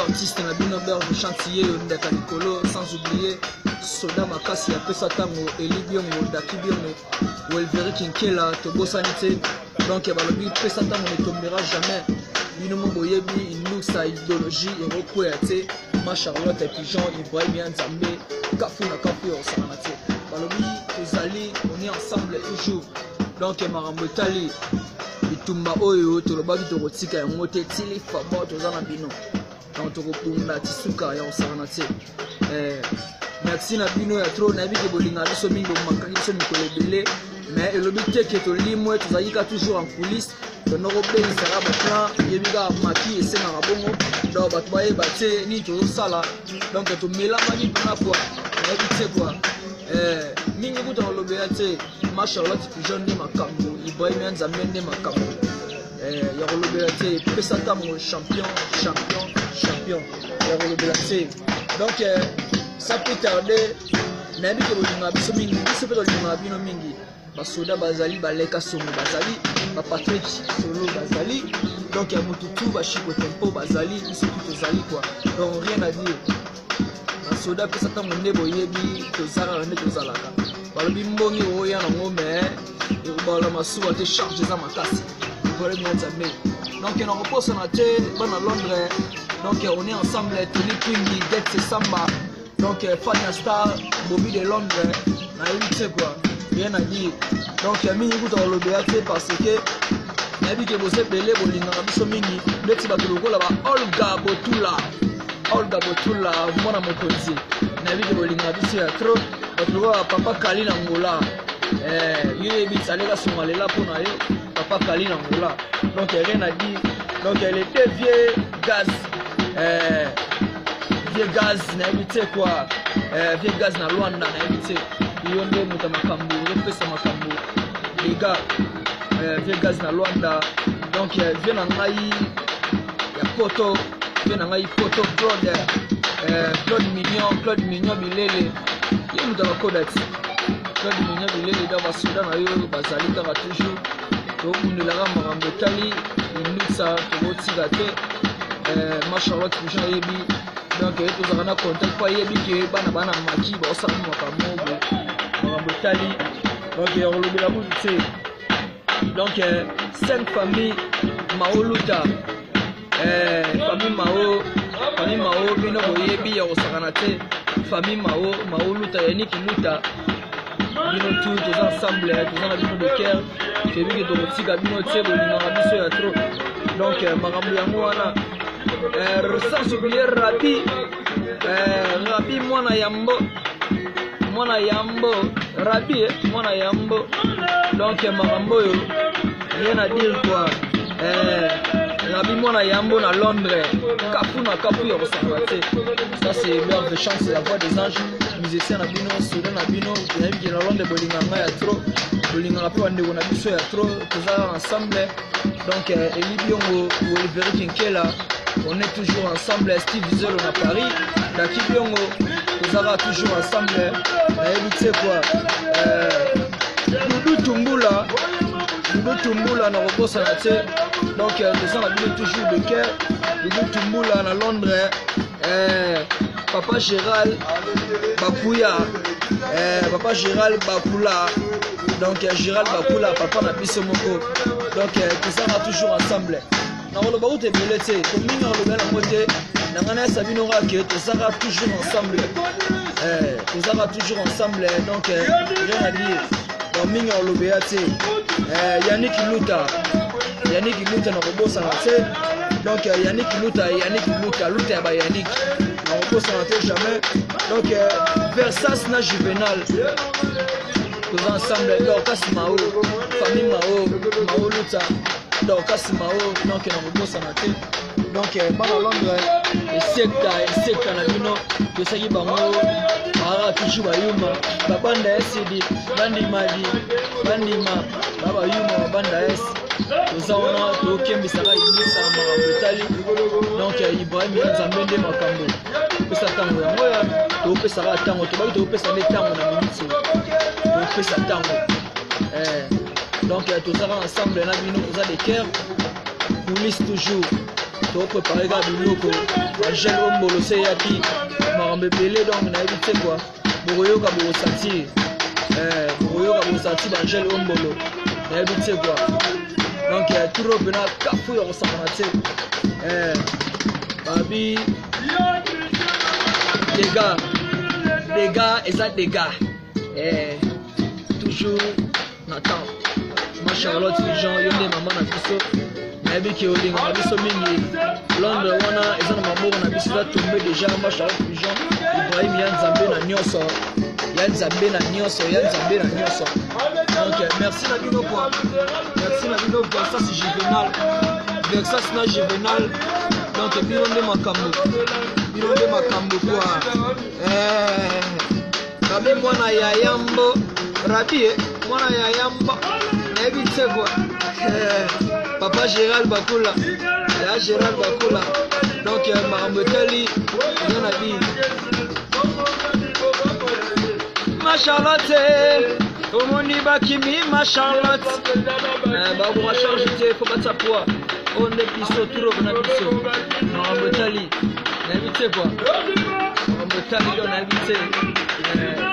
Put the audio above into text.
artiste na bino Berge Chantier ndeka likolo, sans oublier Soda Makasi ya pesa tango Eli Biongo Daki Biongo Welveri Kinkela tobosani te donc balobi pesa tango ne tombera jamais bino mo boyebi inusa idéologie et rekwea te ma Charlotte et Pigeon Ibrahim Nzambe kafu na kafu yo sana te balobi tozali on est ensemble toujours donc marambo tali bitumba oyo tolobaki tokotika yango te tili fabo tozana bino donc tokopunda tisuka ya osana te merci na bino ya trop na biki bolinga biso mingi makaki biso mikolo ebele mais elobi te ke tolimwe tozali ka toujours en coulisses tonoko belisaka baplan yebika maki esengaka bongo donc bato bayeba te nini tozosala donc tomelamaki mpona kwa nayebi te kwa mingi kuta kolobela te ma Charlotte Pigeon nde makambo Ibrahim Nzambe nde makambo ya kolobela te pesa ntango champion ya kolobela te donc ça peut tarder nayebi ke bolinga biso mingi biso mpe tolinga bino mingi basoda bazali baleka songo bazali Patrick Solo bazali donc ya mututu bashiko tempo bazali biso tout tozali quoi donc rien à dire basoda pesa ntango nde boyebi tozalaka nde tozalaka balobi mbongi oya nango mais ekobala masuwa te charge eza makasi Ibrahim Nzambe donc nakoposana te bana Londres donc on est ensemble Tony Twingi Dex Samba donc Fania Star Bobby de Londres nayebi te quoi rien à dire donc mingi kuta kolobela te parce que nayebi ke bose bele bolingaka biso mingi ndeti bato lokola ba Olga Botula mwana mokonzi nayebi ke bolingaka biso ya trop bato lokola papa Kali na Ngola yebi saleka songa lela mpona yo papa Kali na Ngola donc rien à dire donc les deux vieux gaz nayebi te quoi vieux gaz na Luanda nayebi te yo nde moto makambo ozopesa makambo les gars vieux gaz na Luanda donc vieux na ngai ya poto vieux na ngai poto Claude Mignon Bilele ye moto bakoda ti Claude Mignon Bilele da basoda na yo bazali kaka toujours tobundelaka makambo etali inutsa tokotika te ma Charlotte Pigeon yebi donc tozalaka na contact po yebi ke bana maki baosala makambo makambo etali donc yakolobela kutu te donc 5 familles Mao Luta famille Mao bino boyebi ya kosakana te famille Mao Luta Yannick Luta bino tout toza ensemble toza na bino de cœur toyebi ke tokotika bino te bolingaka biso ya trop donc makambo yango wana sans oublier Rabi mwana Yambo donc makambo oyo rien à dire quoi Rabi mwana Yambo na Londres kapu ya kosanga te ça c'est Berge Chance la voix des anges musicien na bino soda na bino nayebi na Londres bolinganga ya trop bolingaka mpe bandeko na biso ya trop toza ensemble donc Eli Biongo Welveri Kinkela on est toujours ensemble Steve Zolo na Paris Daki Biongo tozala toujours ensemble nayebi te quoi Doudou Tumbula na kobosana te donc toza na bino toujours de cœur Doudou Tumbula na Londres Papa Gérald Bakula donc Gérald Bakula papa na biso moko donc tozala toujours ensemble nakoloba kutu ebele te tomingi nakolobela yango te nanga na sabinoka ke tozala toujours ensemble donc rien à dire donc mingi nakolobela te Yannick Luta nakobosana te donc Yannick Luta ya ba Yannick nakobosana te jamais donc Versas na Juvenal toza ensemble Dorcas Mao famille Mao Luta Dorcas Mao donc nakobosana te donc bana Londres esekta na bino tosaki bango ara toujours bayuma babanda esidi bandima babayuma babanda es toza wana tokembisaka imisa makambo etali donc Ibrahim Nzambe nde makambo topesa ntango yango ya topesaka ntango tobaki topesa nde ntango na minute topesa ntango donc tozala ensemble na bino toza de cœur coulisses toujours préparé ka biloko bagel ombolo se yaki makambo ebele donc nayebi te quoi bokoyoka bokosati bagel ombolo nayebi te quoi donc turo mpena kafu ya kosakana te babi dégâts eza dégâts toujours Nathan ma Charlotte Jean yo nde mama na biso nayebi ke olinga na biso mingi Londres wana eza na maboko na biso eza tombe déjà ma Charlotte Jean Ibrahim ya nzambe na nyonso donc merci na bino quoi ça c'est Juvenal Versace na Juvenal donc bino nde makambo quoi Rabi mwana ya yambo Rabi mwana ya yambo nayebi te quoi papa Gérald Bakula donc makambo etali eza na bi ma Charlotte omoni bakimi ma Charlotte bakoma charge te fo batsa poids onde biso turo na biso makambo etali nayebi te quoi makambo etali yo nayebi te